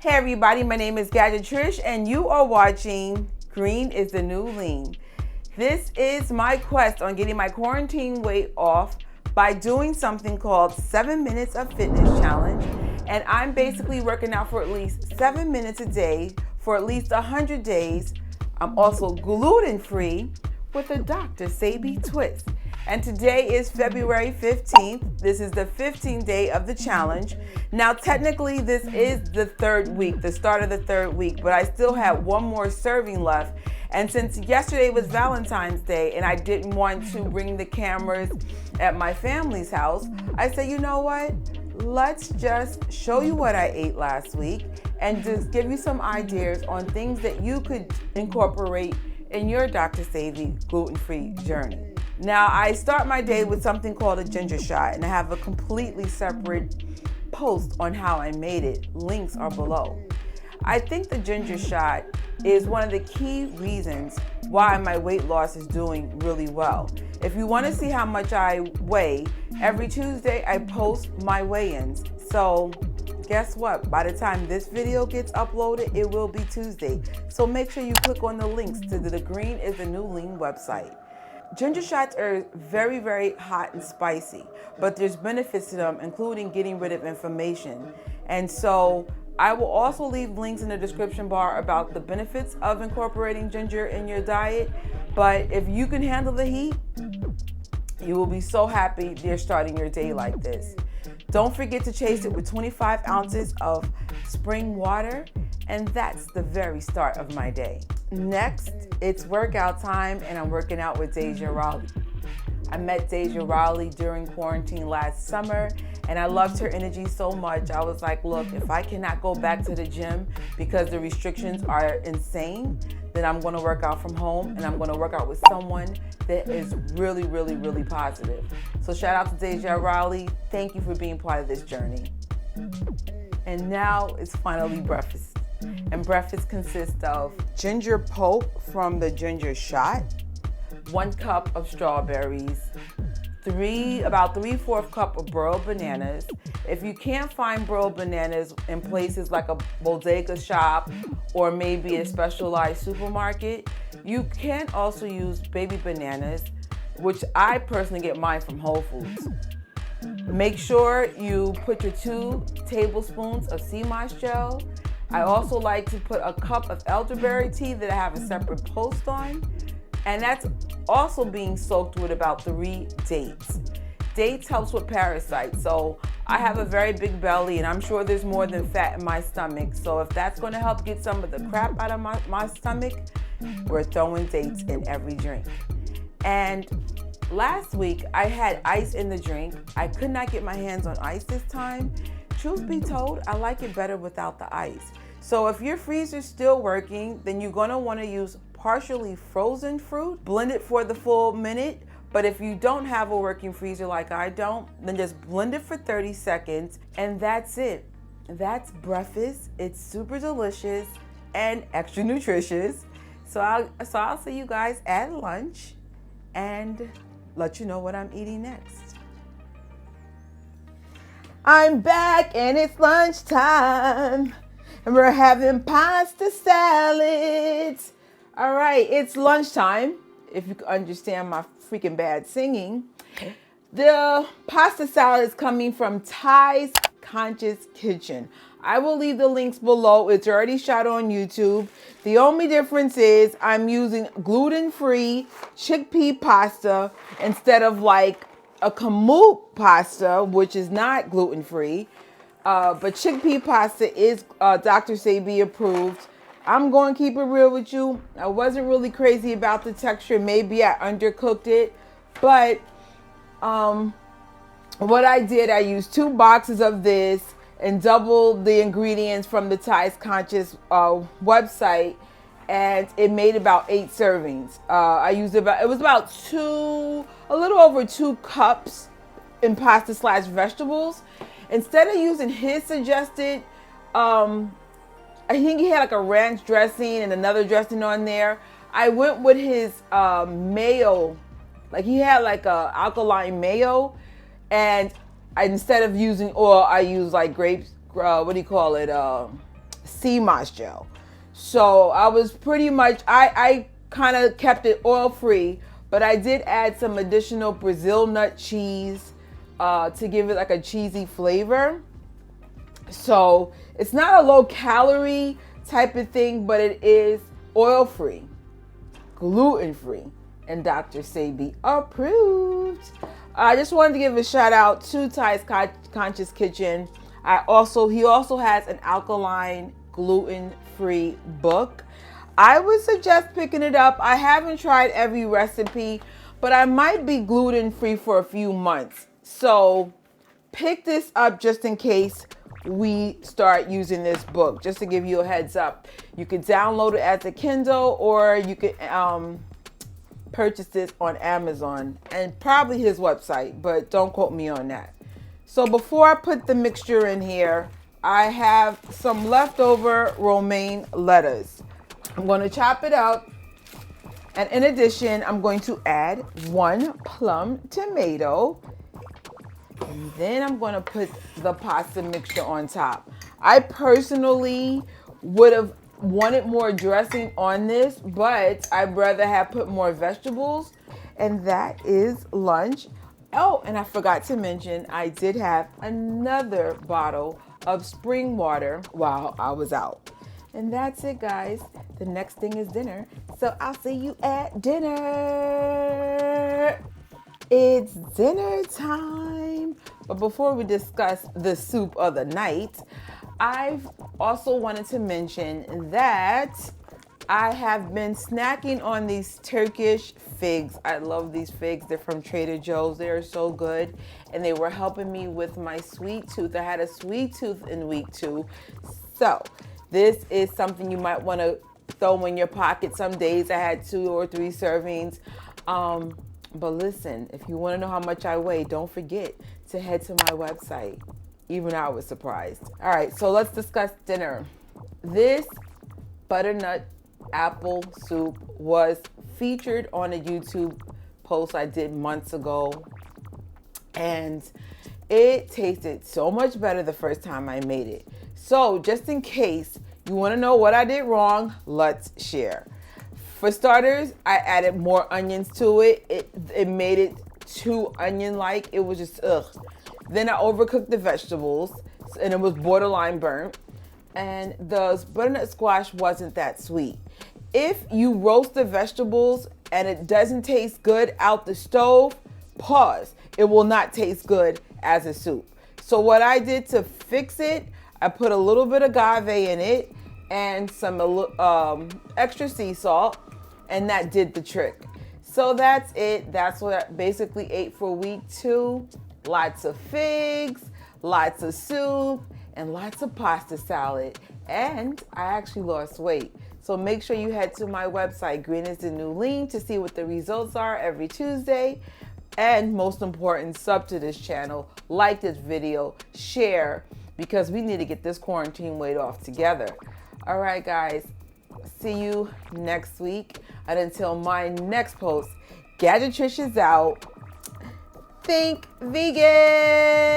Hey everybody, my name is Gadget Trish and you are watching Green is the New Lean. This is my quest on getting my quarantine weight off by doing something called 7 minutes of fitness challenge. And I'm basically working out for at least 7 minutes a day for at least 100 days. I'm also gluten-free with a Dr. Sebi twist. And today is February 15th. This is the 15th day of the challenge. Now, technically, this is the third week, the start of the third week, but I still have one more serving left. And since yesterday was Valentine's Day and I didn't want to bring the cameras at my family's house, I said, you know what? Let's just show you what I ate last week and just give you some ideas on things that you could incorporate in your Dr. Sebi gluten-free journey. Now, I start my day with something called a ginger shot, and I have a completely separate post on how I made it. Links are below. I think the ginger shot is one of the key reasons why my weight loss is doing really well. If you want to see how much I weigh, every Tuesday I post my weigh-ins. So guess what? By the time this video gets uploaded, it will be Tuesday. So make sure you click on the links to the Green is the New Lean website. Ginger shots are very, very hot and spicy, but there's benefits to them, including getting rid of inflammation. And so I will also leave links in the description bar about the benefits of incorporating ginger in your diet. But if you can handle the heat, you will be so happy you're starting your day like this. Don't forget to chase it with 25 ounces of spring water, and that's the very start of my day. Next, it's workout time, and I'm working out with Deja Raleigh. I met Deja Raleigh during quarantine last summer, and I loved her energy so much. I was like, look, if I cannot go back to the gym because the restrictions are insane, then I'm gonna work out from home, and I'm gonna work out with someone that is really, really, really positive. So shout out to Deja Raleigh. Thank you for being part of this journey. And now it's finally breakfast. And breakfast consists of ginger pulp from the ginger shot, 1 cup of strawberries, about 3/4 cup of broiled bananas. If you can't find broiled bananas in places like a bodega shop or maybe a specialized supermarket, you can also use baby bananas, which I personally get mine from Whole Foods. Make sure you put your 2 tablespoons of sea moss gel. I also like to put a cup of elderberry tea that I have a separate post on. And that's also being soaked with about 3 dates. Dates helps with parasites. So I have a very big belly and I'm sure there's more than fat in my stomach. So if that's going to help get some of the crap out of my stomach, we're throwing dates in every drink. And last week I had ice in the drink. I could not get my hands on ice this time. Truth be told, I like it better without the ice. So if your freezer's still working, then you're gonna wanna use partially frozen fruit, blend it for the full minute. But if you don't have a working freezer like I don't, then just blend it for 30 seconds and that's it. That's breakfast. It's super delicious and extra nutritious. So I'll see you guys at lunch and let you know what I'm eating next. I'm back and it's lunchtime and we're having pasta salads. All right, it's lunchtime. If you can understand my freaking bad singing. The pasta salad is coming from Ty's Conscious Kitchen. I will leave the links below. It's already shot on YouTube. The only difference is I'm using gluten-free chickpea pasta instead of like a kamut pasta, which is not gluten-free. But chickpea pasta is Dr. Sebi approved. I'm going to keep it real with you. I wasn't really crazy about the texture. Maybe I undercooked it. But what I did, I used 2 boxes of this and doubled the ingredients from the Ty's Conscious website. And it made about 8 servings. I used it was about a little over 2 cups in pasta / vegetables. Instead of using his suggested, I think he had like a ranch dressing and another dressing on there. I went with his mayo. Like he had like a alkaline mayo, and instead of using oil, I used like grapes. What do you call it? sea moss gel. So I was pretty much, I kind of kept it oil free, but I did add some additional Brazil nut cheese to give it like a cheesy flavor. So it's not a low calorie type of thing, but it is oil free, gluten free, and Dr. Sebi approved. I just wanted to give a shout out to Ty's Conscious Kitchen. He also has an alkaline gluten-free book. I would suggest picking it up. I haven't tried every recipe, but I might be gluten-free for a few months. So pick this up just in case we start using this book, just to give you a heads up. You could download it as a Kindle, or you could purchase this on Amazon and probably his website, but don't quote me on that. So before I put the mixture in here, I have some leftover romaine lettuce. I'm going to chop it up, and in addition, I'm going to add 1 plum tomato. And then I'm going to put the pasta mixture on top. I personally would have wanted more dressing on this, but I'd rather have put more vegetables. And that is lunch. Oh, and I forgot to mention, I did have another bottle of spring water while I was out. And that's it, guys. The next thing is dinner. So I'll see you at dinner. It's dinner time. But before we discuss the soup of the night, I've also wanted to mention that I have been snacking on these Turkish figs. I love these figs. They're from Trader Joe's. They are so good. And they were helping me with my sweet tooth. I had a sweet tooth in week 2. So this is something you might want to throw in your pocket. Some days I had 2 or 3 servings. But listen, if you want to know how much I weigh, don't forget to head to my website. Even I was surprised. All right, so let's discuss dinner. This butternut apple soup was featured on a YouTube post I did months ago. And it tasted so much better the first time I made it. So just in case you want to know what I did wrong, let's share. For starters, I added more onions to it. It made it too onion-like. It was just, ugh. Then I overcooked the vegetables, and it was borderline burnt. And the butternut squash wasn't that sweet. If you roast the vegetables and it doesn't taste good out the stove, pause. It will not taste good as a soup. So what I did to fix it, I put a little bit of agave in it and some extra sea salt, and that did the trick. So that's it. That's what I basically ate for week 2. Lots of figs, lots of soup, and lots of pasta salad. And I actually lost weight. So make sure you head to my website, Green is the New Lean, to see what the results are every Tuesday. And most important, sub to this channel, like this video, share, because we need to get this quarantine weight off together. All right, guys. See you next week. And until my next post, Gadgetrish is out. Think vegan.